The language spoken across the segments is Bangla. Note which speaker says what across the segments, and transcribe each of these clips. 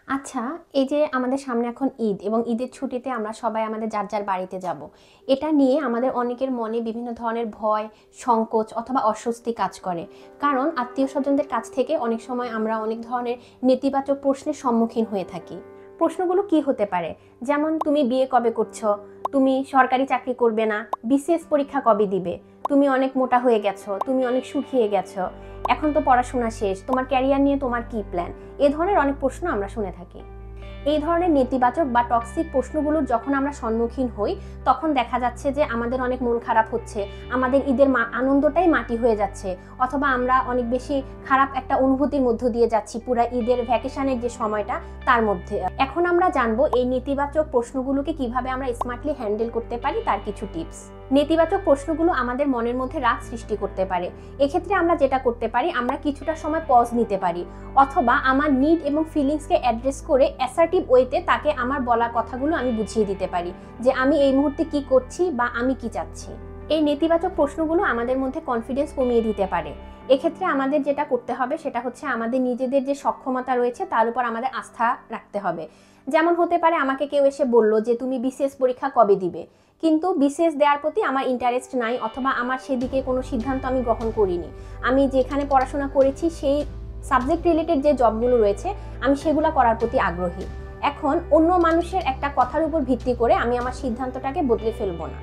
Speaker 1: আচ্ছা, এই যে আমাদের সামনে এখন ঈদ এবং ঈদের ছুটিতে আমরা সবাই আমাদের যার যার বাড়িতে যাব। এটা নিয়ে আমাদের অনেকের মনে বিভিন্ন ধরনের ভয়, সংকোচ অথবা অস্বস্তি কাজ করে। কারণ আত্মীয়স্বজনদের কাছ থেকে অনেক সময় আমরা অনেক ধরনের নেতিবাচক প্রশ্নের সম্মুখীন হয়ে থাকি। প্রশ্নগুলো কি হতে পারে? যেমন, তুমি বিয়ে কবে করছো? তুমি সরকারি চাকরি করবে না? বিসিএস পরীক্ষা কবে দিবে? তুমি অনেক মোটা হয়ে গেছো, তুমি অনেক শুকিয়ে গেছো, এখন তো পড়াশোনা শেষ, তোমার ক্যারিয়ার নিয়ে তোমার কি প্ল্যান? এ ধরনের অনেক প্রশ্ন আমরা শুনে থাকি। এই ধরনের নেতিবাচক বা টক্সিক প্রশ্নগুলোর যখন আমরা সম্মুখীন হই, তখন দেখা যাচ্ছে যে আমাদের অনেক মন খারাপ হচ্ছে, আমাদের ঈদের আনন্দটাই মাটি হয়ে যাচ্ছে, অথবা আমরা অনেক বেশি খারাপ একটা অনুভূতির মধ্য দিয়ে যাচ্ছি পুরা ঈদের ভ্যাকেশনের যে সময়টা তার মধ্যে। এখন আমরা জানবো এই নেতিবাচক প্রশ্নগুলোকে কিভাবে আমরা স্মার্টলি হ্যান্ডেল করতে পারি, তার কিছু টিপস। নেতিবাচক প্রশ্নগুলো আমাদের মনের মধ্যে রাগ সৃষ্টি করতে পারে। এক্ষেত্রে আমরা যেটা করতে পারি, আমরা কিছুটা সময় পজ নিতে পারি, অথবা আমার নিড এবং ফিলিংসকে অ্যাড্রেস করে অ্যাসার্টিভ ওয়েতে তাকে আমার বলা কথাগুলো আমি বুঝিয়ে দিতে পারি যে আমি এই মুহূর্তে কি করছি বা আমি কি চাচ্ছি। এই নেতিবাচক প্রশ্নগুলো আমাদের মধ্যে কনফিডেন্স কমিয়ে দিতে পারে। এক্ষেত্রে আমাদের যেটা করতে হবে সেটা হচ্ছে আমাদের নিজেদের যে সক্ষমতা রয়েছে তার উপর আমাদের আস্থা রাখতে হবে। যেমন হতে পারে, আমাকে কেউ এসে বলল যে তুমি বিসিএস পরীক্ষা কবে দিবে, কিন্তু বিসিএস দেওয়ার প্রতি আমার ইন্টারেস্ট নাই, অথবা আমার সেদিকে কোনো সিদ্ধান্ত আমি গ্রহণ করিনি। আমি যেখানে পড়াশোনা করেছি সেই সাবজেক্ট রিলেটেড যে জবগুলো রয়েছে আমি সেগুলো করার প্রতি আগ্রহী। এখন অন্য মানুষের একটা কথার উপর ভিত্তি করে আমি আমার সিদ্ধান্তটাকে বদলে ফেলবো না।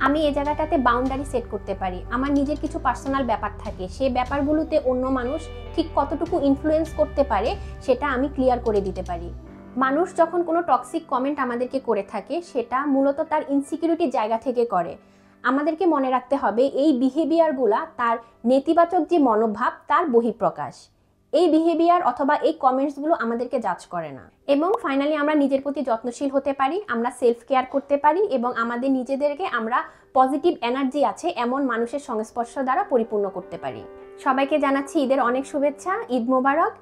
Speaker 1: আমি এই জায়গাটাতে বাউন্ডারি সেট করতে পারি। আমার নিজের কিছু পার্সোনাল ব্যাপার থাকে, সেই ব্যাপারগুলোতে অন্য মানুষ ঠিক কতটুকু ইনফ্লুয়েন্স করতে পারে সেটা আমি ক্লিয়ার করে দিতে পারি। মানুষ যখন কোনো টক্সিক কমেন্ট আমাদেরকে করে থাকে, সেটা মূলত তার ইনসিকিউরিটির জায়গা থেকে করে। আমাদেরকে মনে রাখতে হবে এই বিহেভিয়ারগুলা তার নেতিবাচক যে মনোভাব তার বহিঃপ্রকাশ। এই বিহেভিয়ার অথবা এই কমেন্টসগুলো আমাদেরকে জাজ করে না। এবং ফাইনালি আমরা নিজের প্রতি যত্নশীল হতে পারি, আমরা সেলফ কেয়ার করতে পারি এবং আমাদের নিজেদেরকে আমরা পজিটিভ এনার্জি আছে এমন মানুষের সংস্পর্শ দ্বারা পরিপূর্ণ করতে পারি। সবাইকে জানাচ্ছি ঈদের অনেক শুভেচ্ছা, ঈদ মোবারক।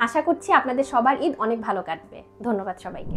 Speaker 1: আশা করছি আপনাদের সবার ঈদ অনেক ভালো কাটবে। ধন্যবাদ সবাইকে।